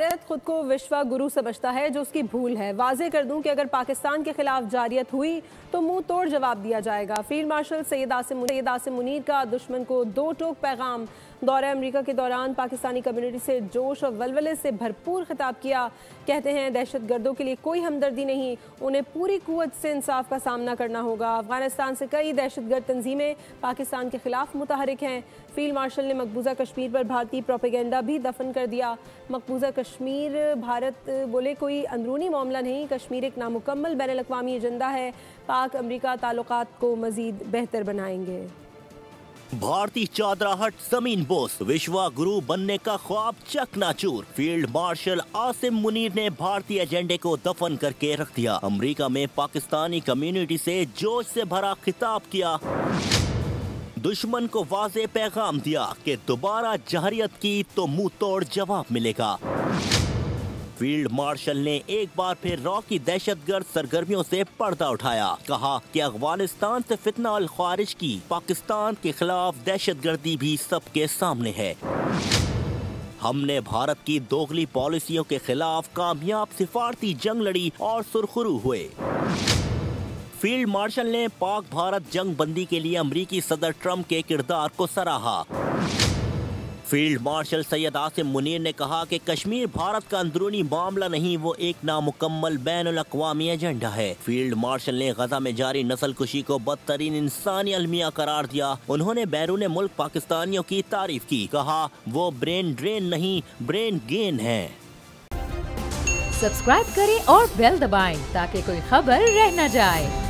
भारत खुद को विश्व गुरु समझता है, जो उसकी भूल है। वाजे कर दूं कि अगर पाकिस्तान के खिलाफ जारियत हुई तो मुंह तोड़ जवाब दिया जाएगा। फील्ड मार्शल सैयद आसिम मुनीर का दुश्मन को दो टोक पैगाम। दौरे अमेरिका के दौरान पाकिस्तानी कम्युनिटी से जोश और वलवले से भरपूर खिताब किया। कहते हैं दहशतगर्दों के लिए कोई हमदर्दी नहीं, उन्हें पूरी कुव्वत से इंसाफ का सामना करना होगा। अफगानिस्तान से कई दहशतगर्द तंजीमें पाकिस्तान के खिलाफ मुतहरिक हैं। फील्ड मार्शल ने मकबूजा कश्मीर पर भारतीय प्रोपेगेंडा भी दफन कर दिया। मकबूजा कश्मीर भारत बोले कोई अंदरूनी मामला नहीं, कश्मीर एक नामुकम्मल बैनुल अक़वामी एजेंडा है। पाक अमेरिका ताल्लुकात को मजीद बेहतर बनाएंगे। भारतीय चादराहट जमीन बोस, विश्व गुरु बनने का ख्वाब चकनाचूर। फील्ड मार्शल आसिम मुनीर ने भारतीय एजेंडे को दफन करके रख दिया। अमेरिका में पाकिस्तानी कम्युनिटी से जोश से भरा खिताब किया। दुश्मन को वाज़े पैगाम दिया कि दोबारा जहरियत की तो मुंह तोड़ जवाब मिलेगा। फील्ड मार्शल ने एक बार फिर रॉ की दहशतगर्द सरगर्मियों से पर्दा उठाया। कहा कि अफगानिस्तान से फितना अल ख्वारिज की पाकिस्तान के खिलाफ दहशतगर्दी भी सबके सामने है। हमने भारत की दोगली पॉलिसियों के खिलाफ कामयाब सिफारती जंग लड़ी और सुरखरू हुए। फील्ड मार्शल ने पाक भारत जंग बंदी के लिए अमरीकी सदर ट्रंप के किरदार को सराहा। फील्ड मार्शल सैयद आसिम मुनीर ने कहा कि कश्मीर भारत का अंदरूनी मामला नहीं, वो एक नामुकम्मल बैनुल अक़वामी एजेंडा है। फील्ड मार्शल ने गजा में जारी नस्लकुशी को बदतरीन इंसानी अलमिया करार दिया। उन्होंने बैरून मुल्क पाकिस्तानियों की तारीफ की। कहा वो ब्रेन ड्रेन नहीं, ब्रेन गेन है। सब्सक्राइब करें और बेल दबाएं ताकि कोई खबर रह न जाए।